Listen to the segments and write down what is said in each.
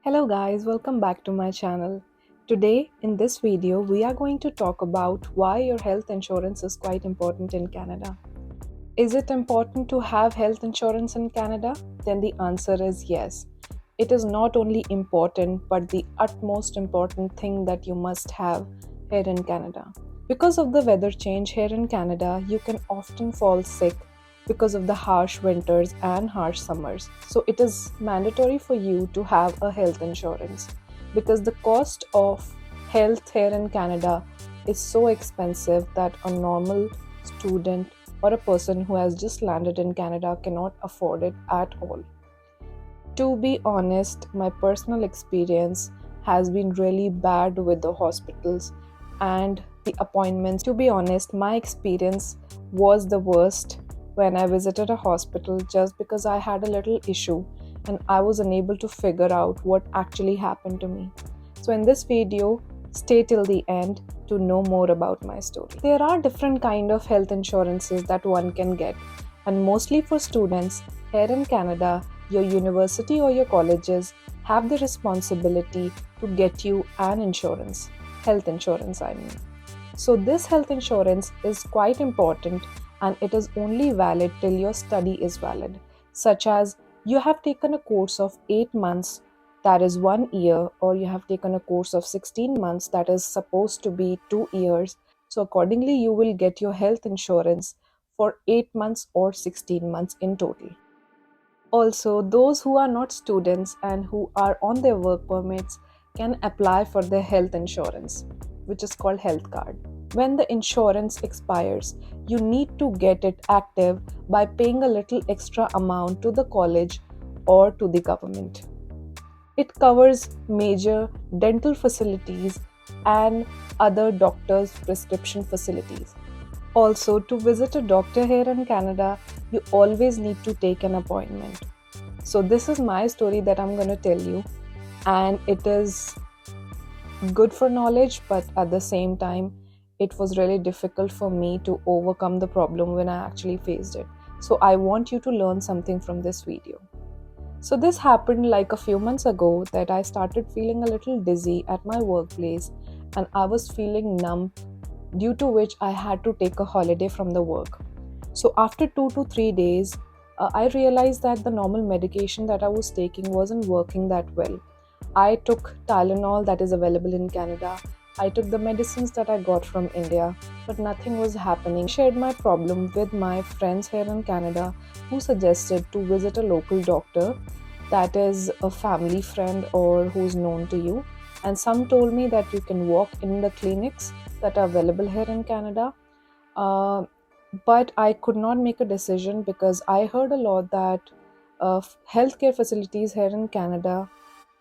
Hello guys, welcome back to my channel. Today in this video we are going to talk about why your health insurance is quite important in Canada. Is it important to have health insurance in Canada? Then the answer is yes. It is not only important but the utmost important thing that you must have here in Canada. Because of the weather change here in Canada, you can often fall sick because of the harsh winters and harsh summers. So it is mandatory for you to have a health insurance because the cost of health here in Canada is so expensive that a normal student or a person who has just landed in Canada cannot afford it at all. To be honest, my personal experience has been really bad with the hospitals and the appointments. To be honest, my experience was the worst when I visited a hospital just because I had a little issue and I was unable to figure out what actually happened to me. So, in this video, stay till the end to know more about my story. There are different kind of health insurances that one can get, and mostly for students here in Canada, your university or your colleges have the responsibility to get you an insurance, health insurance, I mean. So, this health insurance is quite important and it is only valid till your study is valid, such as you have taken a course of 8 months, that is 1 year, or you have taken a course of 16 months, that is supposed to be 2 years. So, accordingly, you will get your health insurance for 8 months or 16 months in total. Also, those who are not students and who are on their work permits can apply for their health insurance, which is called health card. When the insurance expires, you need to get it active by paying a little extra amount to the college or to the government. It covers major dental facilities and other doctors' prescription facilities. Also, to visit a doctor here in Canada, you always need to take an appointment. So, this is my story that I'm going to tell you, and it is good for knowledge, but at the same time, it was really difficult for me to overcome the problem when I actually faced it. So, I want you to learn something from this video. So, this happened like a few months ago that I started feeling a little dizzy at my workplace and I was feeling numb, due to which I had to take a holiday from the work. So, after 2 to 3 days, I realized that the normal medication that I was taking wasn't working that well. I took Tylenol that is available in Canada. I took the medicines that I got from India, but nothing was happening. I shared my problem with my friends here in Canada who suggested to visit a local doctor, that is a family friend or who's known to you. And some told me that you can walk in the clinics that are available here in Canada. Uh, but I could not make a decision because I heard a lot that healthcare facilities here in Canada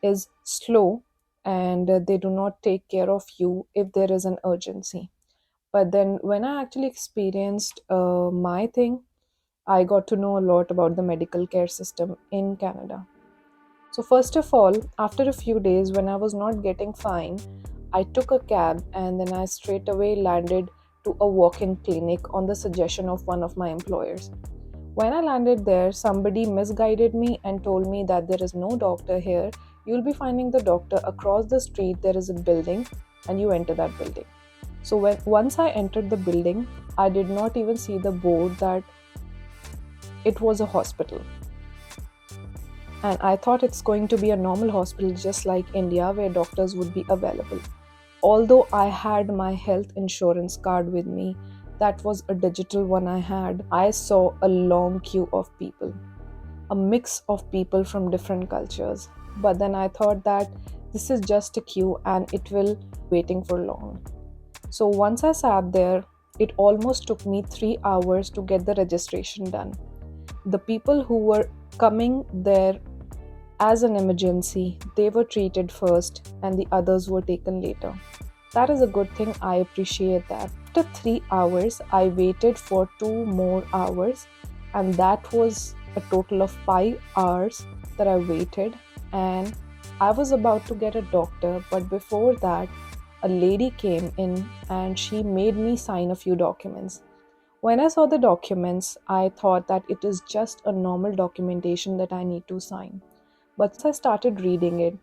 is slow and they do not take care of you if there is an urgency. But then when I actually experienced my thing, I got to know a lot about the medical care system in Canada. So, first of all, after a few days when I was not getting fine, I took a cab and then I straight away landed to a walk in clinic on the suggestion of one of my employers. When I landed there, somebody misguided me and told me that there is no doctor here. You'll be finding the doctor across the street. There is a building, and you enter that building. So, once I entered the building, I did not even see the board that it was a hospital. And I thought it's going to be a normal hospital just like India where doctors would be available. Although I had my health insurance card with me, that was a digital one I had, I saw a long queue of people, a mix of people from different cultures. But then I thought that this is just a queue and it will waiting for long. So once I sat there, it almost took me 3 hours to get the registration done. The people who were coming there as an emergency, they were treated first and the others were taken later. That is a good thing, I appreciate that. After 3 hours, I waited for 2 more hours, and that was a total of 5 hours that I waited. And I was about to get a doctor, but before that, a lady came in and she made me sign a few documents. When I saw the documents, I thought that it is just a normal documentation that I need to sign. But I started reading it.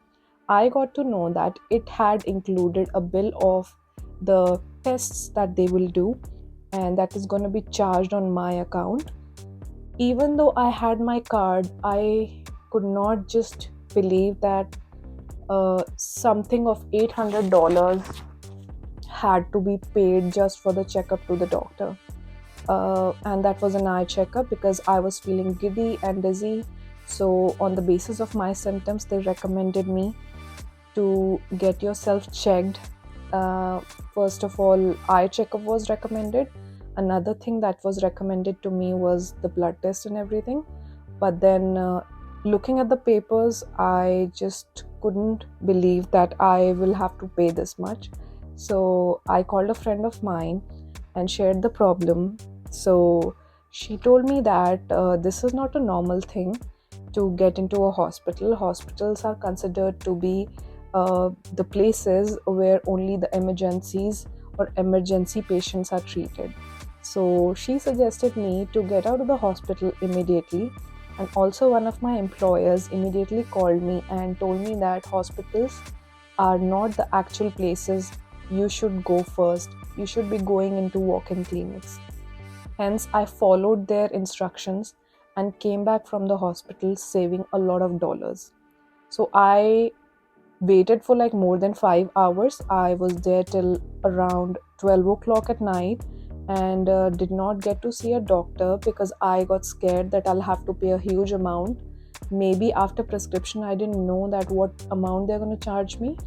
I got to know that it had included a bill of the tests that they will do, and that is going to be charged on my account. Even though I had my card, I could not just believe that something of $800 had to be paid just for the checkup to the doctor. And that was an eye checkup because I was feeling giddy and dizzy. So, on the basis of my symptoms, they recommended me to get yourself checked. Uh, First of all, eye checkup was recommended. Another thing that was recommended to me was the blood test and everything. But then, looking at the papers, I just couldn't believe that I will have to pay this much. So I called a friend of mine and shared the problem. So she told me that this is not a normal thing to get into a hospital. Hospitals are considered to be the places where only the emergencies or emergency patients are treated. So she suggested me to get out of the hospital immediately. And also, one of my employers immediately called me and told me that hospitals are not the actual places you should go first. You should be going into walk in clinics. Hence, I followed their instructions and came back from the hospital saving a lot of dollars. So, I waited for like more than 5 hours. I was there till around 12 o'clock at night and did not get to see a doctor because I got scared that I'll have to pay a huge amount. Maybe after prescription, I didn't know that what amount they're going to charge me,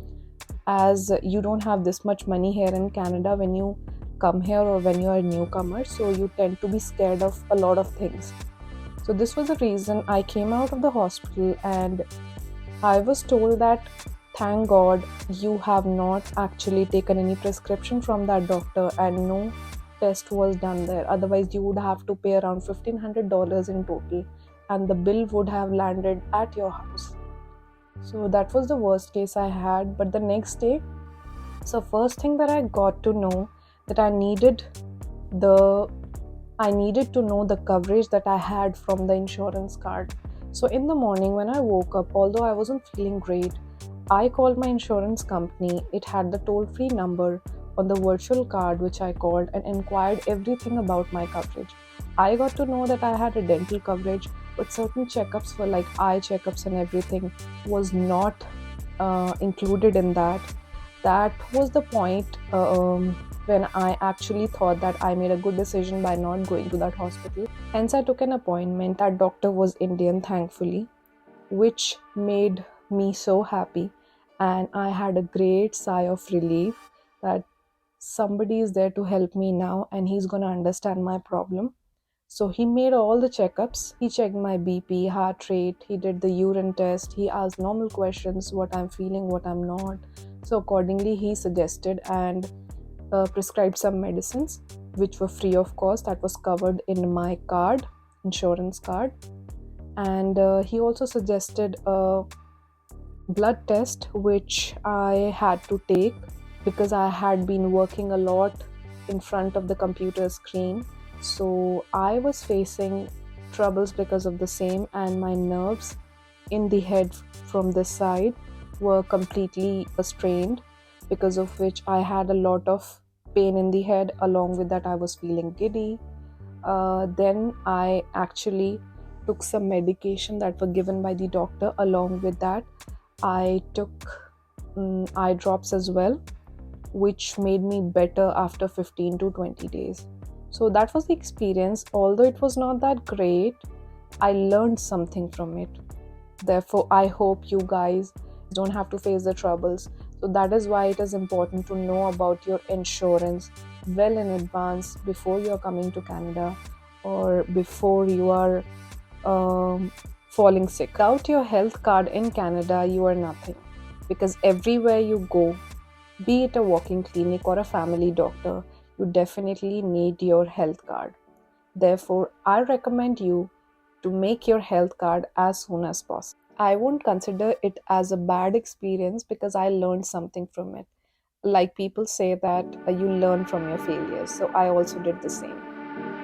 as you don't have this much money here in Canada when you come here or when you are a newcomer, so you tend to be scared of a lot of things. So this was the reason I came out of the hospital and I was told that thank God you have not actually taken any prescription from that doctor and no test was done there. Otherwise, you would have to pay around $1,500 in total and the bill would have landed at your house. So that was the worst case I had. But the next day, so first thing that I got to know that the I needed to know the coverage that I had from the insurance card. So in the morning when I woke up, although I wasn't feeling great, I called my insurance company. It had the toll-free number on the virtual card which I called and inquired everything about my coverage. I got to know that I had a dental coverage, but certain checkups for like eye checkups and everything was not included in that. That was the point when I actually thought that I made a good decision by not going to that hospital. Hence, I took an appointment. That doctor was Indian, thankfully, which made me so happy. And I had a great sigh of relief that somebody is there to help me now and he's going to understand my problem. So he made all the checkups. He checked my BP, heart rate, he did the urine test, he asked normal questions, what I'm feeling, what I'm not. So accordingly, he suggested and prescribed some medicines which were free of cost, that was covered in my card, insurance card. And he also suggested a blood test which I had to take because I had been working a lot in front of the computer screen. So I was facing troubles because of the same, and my nerves in the head from this side were completely strained, because of which I had a lot of pain in the head. Along with that, I was feeling giddy. Then I actually took some medication that were given by the doctor. Along with that, I took eye drops as well, which made me better after 15 to 20 days. So that was the experience. Although it was not that great, I learned something from it. Therefore, I hope you guys don't have to face the troubles. So that is why it is important to know about your insurance well in advance before you are coming to Canada or before you are falling sick. Without your health card in Canada, you are nothing, because everywhere you go, be it a walk-in clinic or a family doctor, you definitely need your health card. Therefore, I recommend you to make your health card as soon as possible. I won't consider it as a bad experience because I learned something from it. Like people say that you learn from your failures, so I also did the same.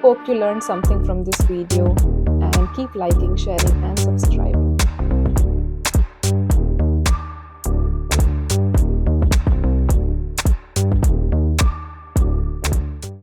Hope you learned something from this video, and keep liking, sharing, and subscribing.